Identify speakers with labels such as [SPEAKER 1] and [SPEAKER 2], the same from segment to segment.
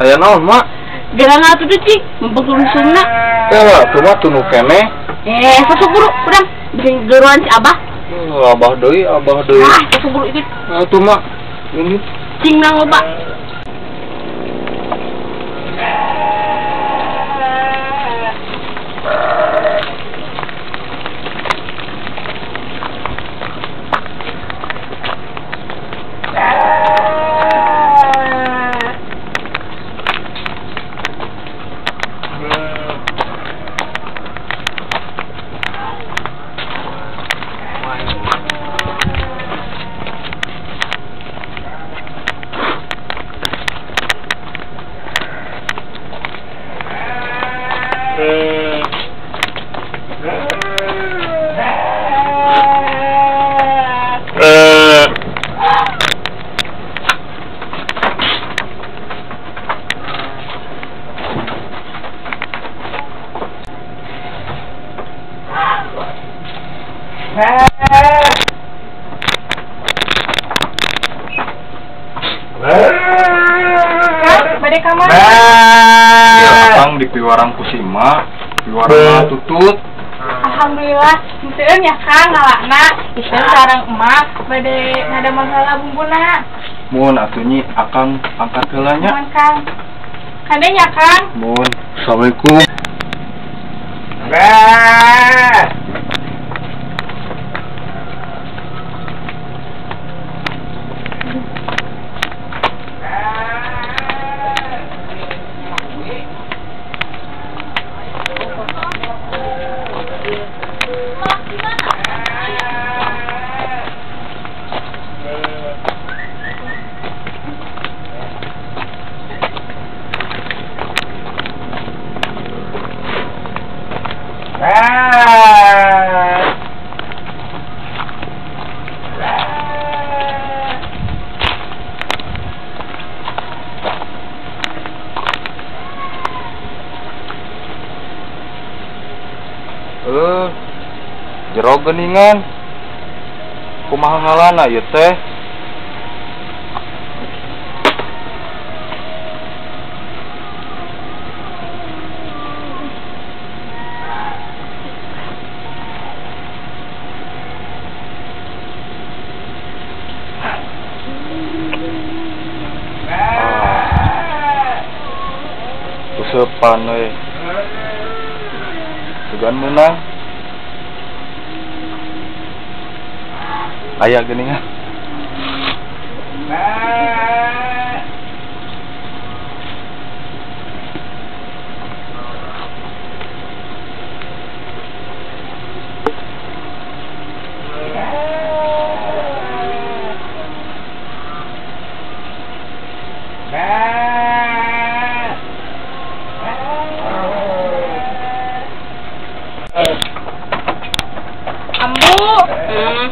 [SPEAKER 1] Aya naon, Mak?
[SPEAKER 2] Jalan atuh teh cik, mumpung turun sunna.
[SPEAKER 1] Ya, tuh mah tunu keneh.
[SPEAKER 2] Sosok guru, kurang bikin geruan si Abah.
[SPEAKER 1] Abah deui.
[SPEAKER 2] Sosok guru ikut.
[SPEAKER 1] Nah, tuh Mak. Ini
[SPEAKER 2] Cing nang loba.
[SPEAKER 3] Bade kamar.
[SPEAKER 1] ya Kang di piwarang kusima, piwarang tutut.
[SPEAKER 3] Alhamdulillah, museun ya Kang ngalakna. Ieu sareng emak bade ngada masalah bumbuna.
[SPEAKER 1] Mun atuh nyi Akang angkat heula nya.
[SPEAKER 3] Mohon Kang. Kadenya Kang.
[SPEAKER 1] Mun. Assalamualaikum. Jero geuningan. Kumaha ngalana ieu teh? Kusepan we. Sugan meunang. Aya geuningan.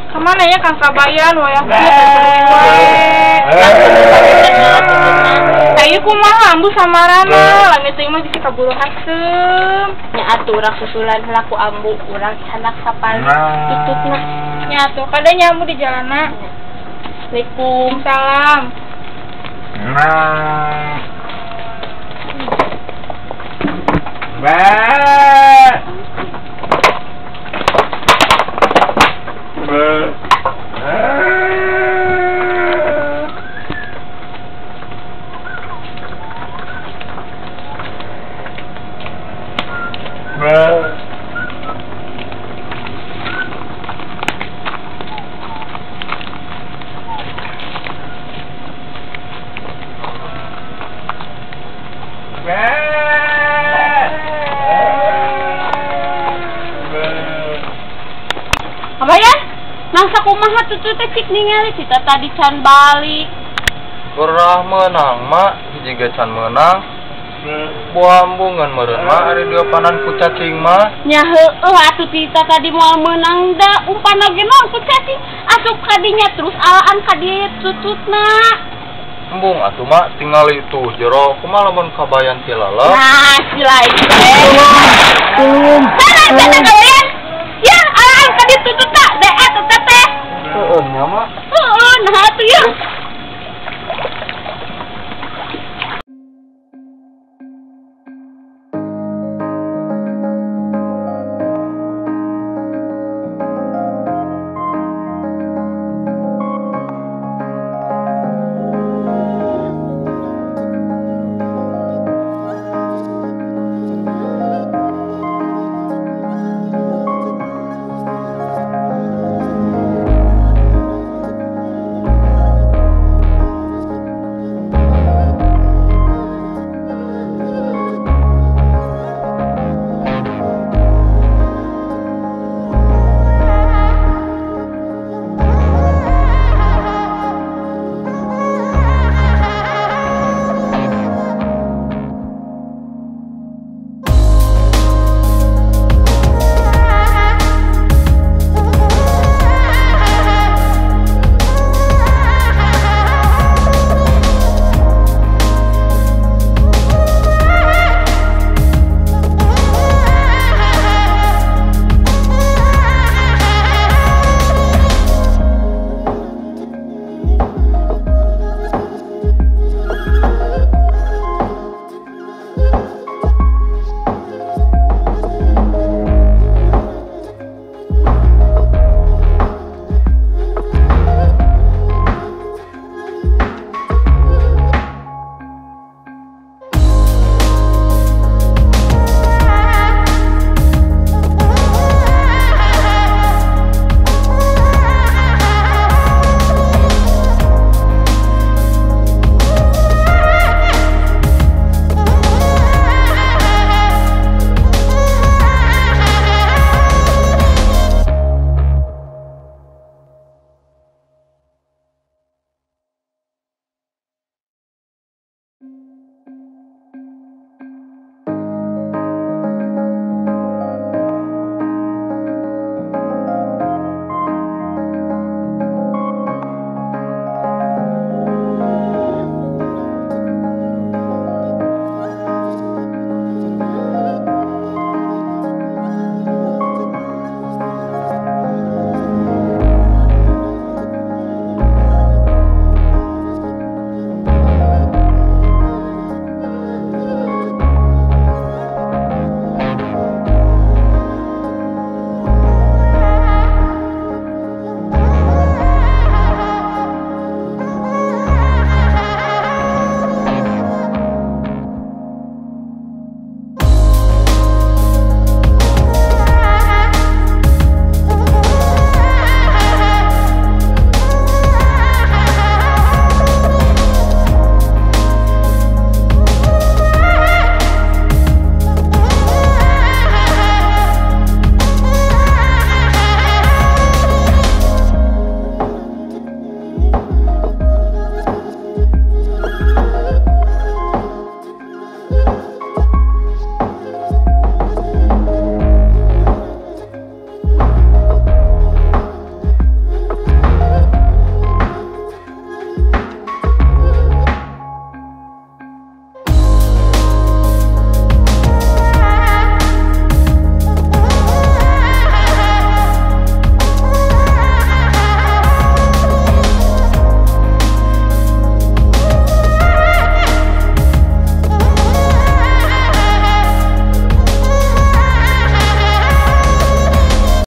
[SPEAKER 3] Kemana ya Kang Kabayan wayang Ayo kumaha ambu samarana langit teh mah bisa kaburu hasem
[SPEAKER 2] Nya atuh urang susulan heula ku ambu, urang sanak sapal tututna.
[SPEAKER 3] nya atuh kadenya ambu di jalanna. Waalaikumsalam.
[SPEAKER 2] Kabayan? Mangsa kumaha tutut teh cik ningali cita tadi can balik.
[SPEAKER 1] Gerah menang mak, hiji ge can menang. Buambungan meureun mah ari diopanan ku cacing mah.
[SPEAKER 2] Nya heueuh atuh cita tadi moal meunang da umpana ge naon ku cacing asup kadinya terus alaan ka dieu tututna.
[SPEAKER 1] Embung atuh mak tinggal itu jero kumaha lamun kabayan ti lalap.
[SPEAKER 2] Nah, sila itu teh. Sana kabayan. Ya, alaan ka dieu tututna da atuh teh.
[SPEAKER 1] Heueuh nya mak.
[SPEAKER 2] Heeh, nah atuh ya.